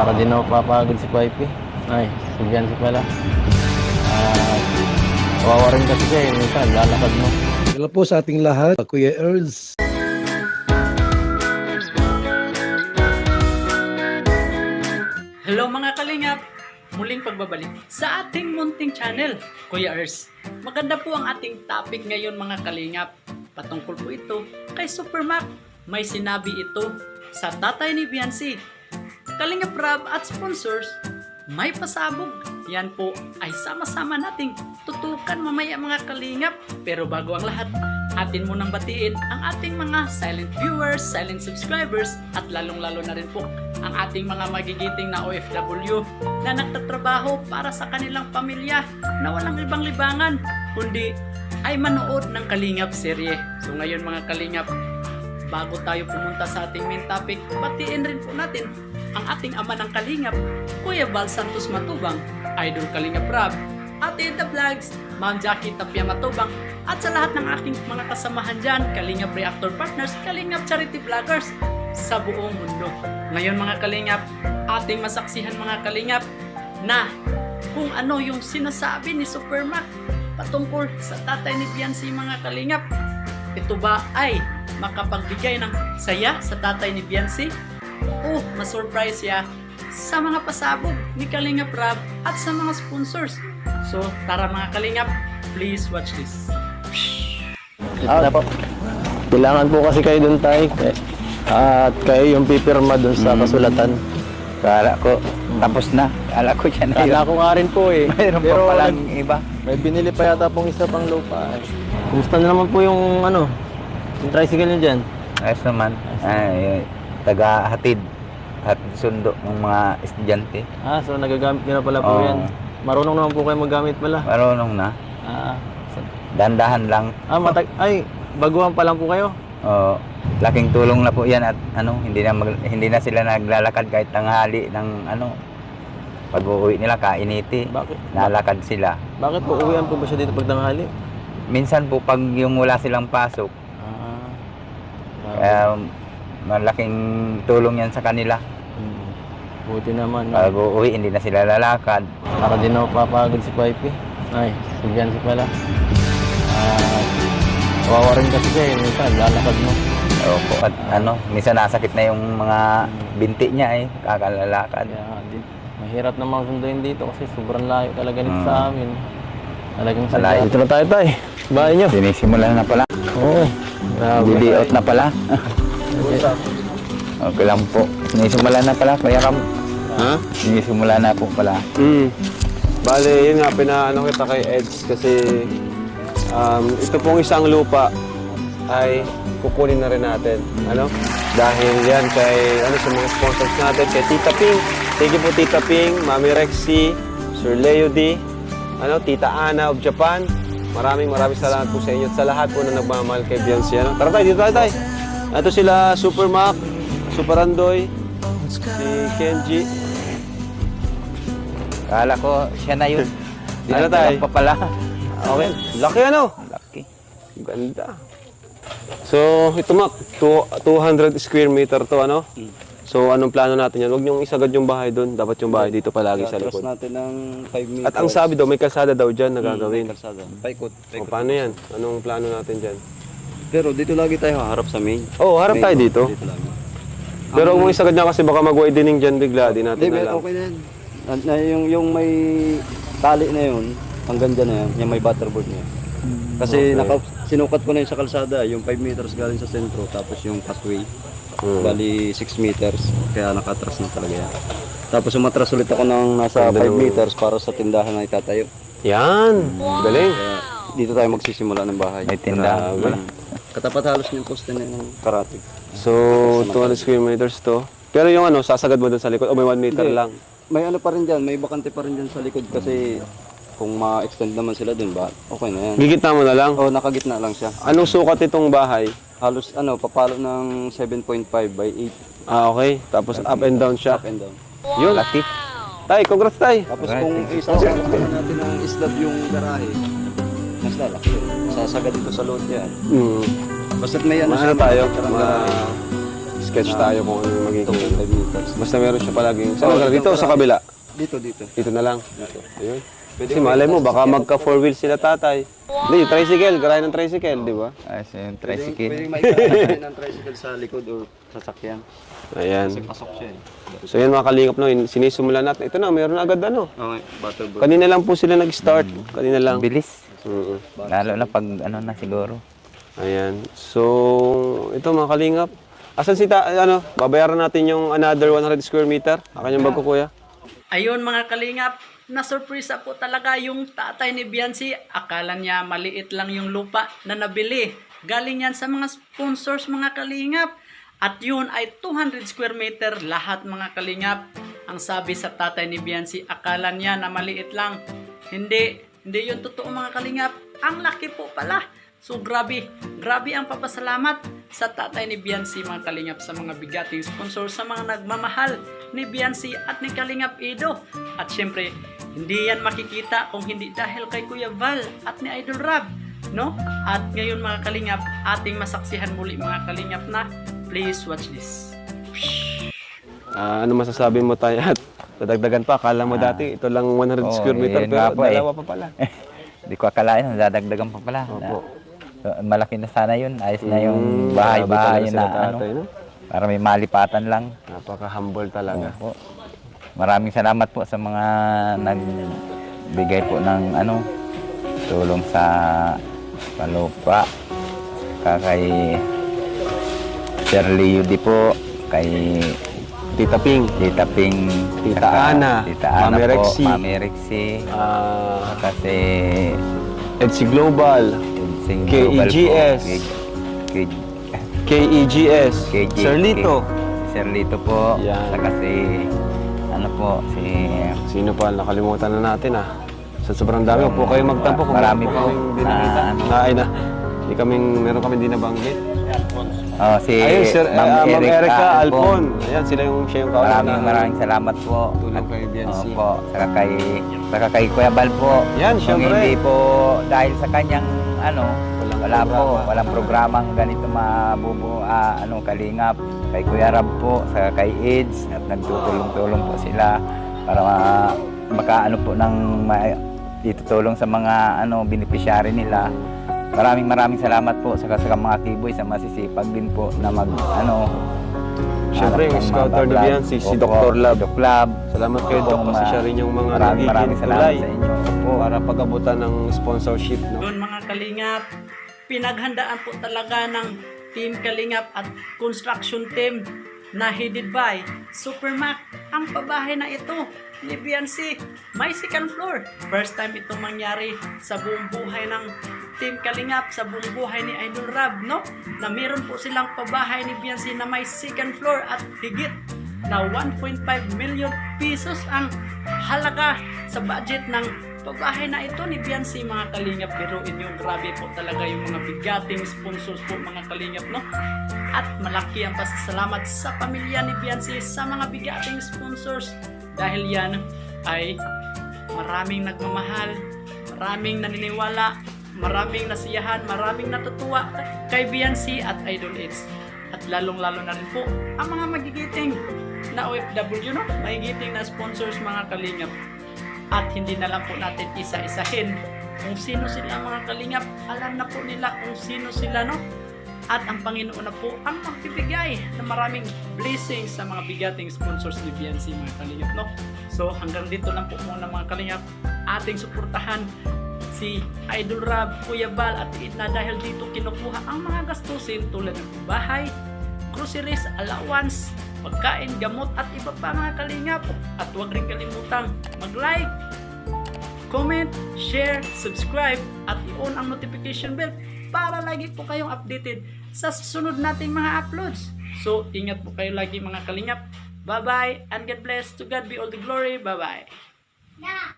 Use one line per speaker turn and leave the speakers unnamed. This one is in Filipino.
Para din ako papagod si Pipe. Ay, si Biancy pala. Kawawa rin kasi siya eh. Minsan, lalakad mo.
Hello po sa ating lahat, Kuya Earls.
Hello mga kalingap! Muling pagbabalik sa ating munting channel, Kuya Ers. Maganda po ang ating topic ngayon mga kalingap. Patungkol po ito kay Supermac. May sinabi ito sa tatay ni Biancy. Kalingap Rab at sponsors, may pasabog. Yan po ay sama-sama nating tutukan mamaya mga kalingap. Pero bago ang lahat, atin munang batiin ang ating mga silent viewers, silent subscribers at lalong-lalo na rin po ang ating mga magigiting na OFW na nagtatrabaho para sa kanilang pamilya na walang ibang libangan kundi ay manood ng Kalingap serye. So ngayon mga Kalingap, bago tayo pumunta sa ating main topic, batiin rin po natin ang ating ama ng Kalingap, Kuya Val Santos Matubang, Idol Kalingap Rab, Ate The Vlogs, Ma'am Jackie Tapia Matubang, at sa lahat ng aking mga kasamahan dyan, Kalingap Reactor Partners, Kalingap Charity Vloggers sa buong mundo. Ngayon mga Kalingap, ating masaksihan mga Kalingap na kung ano yung sinasabi ni Supermac patungkol sa tatay ni Biancy mga Kalingap. Ito ba ay makapagbigay ng saya sa tatay ni Biancy o masurprise siya sa mga pasabog ni Kalingap Rab at sa mga sponsors? So tara mga Kalingap, please watch this.
Po. Kailangan po kasi kayo dun tayo. At kayo yung pipirma dun sa kasulatan.
Kala ko, tapos na. Kala ko siya na yun.
Kala ko nga rin po eh.
Mayroon pa palang iba.
May binili pa yata pong isa pang lupa. Kumusta na naman po yung yung tricycle nyo dyan?
Ayos naman. Ay, taga-hatid at sundo ng mga estudyante.
So nagagamit nyo na pala po
Oo.
yan. Marunong naman po kayo maggamit pala.
Marunong na. Dandahan lang.
Baguhan pa lang po kayo?
Laking tulong na po yan at hindi na sila naglalakad kahit tanghali ng pag uuwi nila kainiti.
Bakit?
Nalakad sila.
Bakit po uwian po ba siya dito pag tanghali?
Minsan po pag yung wala silang pasok, malaking tulong yan sa kanila.
Buti naman.
Pag uuwi hindi na sila lalakad.
Para din ako papagod si Pipe. Ay, si Biancy pala. Kawawa rin kasi siya eh. Minsan, lalakad mo.
Opo, at minsan nasakit na yung mga binti niya eh, kakalalakad.
Mahirap namang sunduin dito kasi sobrang layo talaga nito sa amin. Talagang
Malayo.
sadya. Dito na tayo tay. Bahay nyo.
Sinisimulan na pala.
Oo.
Diliot na pala. Okay lang po. Sinisimulan na pala, Kuya Ram.
Ha?
Sinisimulan na po pala.
Bale, yun nga, pinaano kita kay Eds kasi ito pong isang lupa ay kukunin na rin natin. Dahil yan kay, sa mga sponsors natin, kay Tita Ping. Thank you po Tita Ping, Mami Rexy, Sir Leo D, Tita Ana of Japan. Maraming salamat po sa inyo at sa lahat po na nagmamahal kay Biancy. Tara tayo, dito tayo. Ito sila Supermac, Superandoy, si Kenji.
Kala ko siya na yun.
Dito na tayo.
Pa pala.
Okay, laki
Laki.
Ganda. So, ito Mac, 200 square meter to, So, anong plano natin yan? Huwag niyong isagad yung bahay doon. Dapat yung bahay dito palagi sa likod.
natin ng 5 meters.
At ang sabi daw, may kalsada daw dyan na gagawin.
Kalsada. Paikot.
O, paano yan? Anong plano natin dyan?
Pero dito lagi tayo harap sa main.
Harap tayo dito.
Dito lagi.
Pero huwag mong isagad niya kasi baka mag-widening dyan bigla. Di natin
Hindi,
alam.
okay na yan. Yung may tali na yun, hanggang dyan na yan, yung may butterboard na yan. Kasi sinukat ko na yun sa kalsada, yung 5 meters galing sa sentro, tapos yung pathway, bali 6 meters, kaya nakatras na talaga yan. Tapos umatras ulit ako ng nasa 5 meters para sa tindahan na itatayo.
Yan! Galing!
Kaya dito tayo magsisimula ng bahay.
May tindahan pala.
Katapat halos yung poste na yung karatig.
So, 200 square meters to. Pero yung sasagad mo doon sa likod, o may 1 meter
Hindi.
lang?
May pa rin dyan, may bakante pa rin dyan sa likod kasi kung ma-extend naman sila dun ba, okay na yan.
Gigitna mo na lang?
O, nakagitna lang siya.
Anong sukat itong bahay?
Halos papalo ng 7.5 by 8.
Okay. Tapos up and down siya.
Up and down.
Yun.
Laki.
Tay, congrats tay.
Tapos kung isasagad natin ng slab yung garahe, mas lalaki yun. Sasagad ito sa load yan.
Mm.
Basta't may
Ano
siya,
tayo?
may picture ang garahe.
mag-sketch tayo kung ano yung magiging.
5 meters.
Basta meron siya palaging. Saan ka dito o sa kabila?
Dito.
Dito na lang. Ayun. Kasi malay mo, baka magka 4 wheels sila tatay. Hindi, yung tricycle, garayan ng tricycle, di ba?
Ayos yung
Pwede
tricycle.
may kakain ng tricycle sa likod o sasakyan.
Ayan.
Kasi pasok siya eh.
So yan mga kalingap, no, sinisimulan natin. Ito na, meron na agad ano.
Okay, butterboard.
Kanina lang po sila nag-start. Kanina lang.
Bilis.
Mm.
Lalo na pag ano na siguro.
Ayan. So, ito mga kalingap. Asan si babayaran natin yung another 100 square meter? Akan yung bag ko, kuya.
Ayun mga kalingap, na-surpresa po talaga yung tatay ni Biancy. Akala niya maliit lang yung lupa na nabili. Galing yan sa mga sponsors mga kalingap. At yun ay 200 square meter lahat mga kalingap. Ang sabi sa tatay ni Biancy, akala niya na maliit lang. Hindi yun totoo mga kalingap. Ang laki po pala. So grabe ang papasalamat sa tatay ni Biancy mga kalingap, sa mga bigating sponsor, sa mga nagmamahal ni Biancy at ni Kalingap Edo. At syempre, hindi yan makikita kung hindi dahil kay Kuya Val at ni Idol Rob, no? At ngayon mga kalingap, ating masaksihan muli mga kalingap na please watch this.
Ano masasabi mo tayo at dadagdagan pa? Akala mo dati, ito lang 100 square meter,
yun
pero
nga po,
dalawa pa pala.
Hindi ko akalain, dadagdagan pa pala.
Opo.
Malaki na sana yun. Ayos na yung bahay-bahay
Grabe
na
talaga sila tatay,
ano.
no?
Para may malipatan lang.
Napaka-humble talaga.
Opo. Maraming salamat po sa mga nagbigay po ng ano, tulong sa palupa. Kay Shirley Yudi po, kay
Tita Ping,
Tita Ping,
Tita Ana,
Tita Ana
Mami
po,
Rexy,
Mami Rexy, kasi
EDSI Global,
Sing Global po,
KEGS, KEGS, Sir Lito.
Sir Lito po,
Yan.
saka si ano po, si
Sino pa? Nakalimutan na natin Sa sobrang dami, po kayo magtampo kung
Marami
meron
po.
kaming di nakita. Meron kami di nabanggit.
si
Ayun, Sir, Ma'am Erica
Alpon.
Alpon. Ayan, siya yung kauna.
Maraming salamat po.
Tulong kay Biancy.
Opo, saka kay Kuya Bal po.
Yan,
Kung
syempre.
hindi po dahil sa kanyang wala
programa.
walang programang ganito kalingap. Kay Kuya Rab po, saka kay AIDS at nagtutulong-tulong po sila para makaano po ng itutulong sa mga beneficiary nila. Maraming salamat po sa mga kiboy, sa masisipag din po na
Siyempre, yung scouter ni Biancy, si Dr. Lab.
Doc Lab.
Salamat kayo, Doc, kasi siya rin yung mga
maraming salamat sa inyo. Opo.
para pag-abutan ng sponsorship, no?
Yun mga kalingap, pinaghandaan po talaga ng Team Kalingap at construction team na headed by Supermac. Ang pabahay na ito ni Biancy, may second floor. First time itong mangyari sa buong buhay ng Team Kalingap, sa buong buhay ni Idol Rob, no? Na meron po silang pabahay ni Biancy na may second floor at higit na 1.5 million pesos ang halaga sa budget ng pabahay na ito ni Biancy mga kalingap. Pero inyo, grabe po talaga yung mga bigating sponsors po mga kalingap, no? At malaki ang pasasalamat sa pamilya ni Biancy sa mga bigating sponsors dahil yan ay maraming nagmamahal, maraming naniniwala, maraming nasiyahan, maraming natutuwa kay Biancy at Idol Eds. At lalong-lalo na rin po ang mga magigiting na OFW, no? Magigiting na sponsors mga kalingap. At hindi na lang po natin isa-isahin kung sino sila mga kalingap. Alam na po nila kung sino sila, no? At ang Panginoon na po ang magbibigay ng maraming blessings sa mga bigating sponsors ni Biancy mga kalingap, no? So hanggang dito lang po muna mga kalingap. Ating suportahan si Idol Rob, Kuya Bal at Edna dahil dito kinukuha ang mga gastusin tulad ng bahay, groceries, allowance, pagkain, gamot at iba pa mga kalingap. At huwag rin kalimutang mag-like, comment, share, subscribe at i-on ang notification bell para lagi po kayong updated sa susunod nating mga uploads. So ingat po kayo lagi mga kalingap. Bye bye and God bless. To God be all the glory. Bye bye.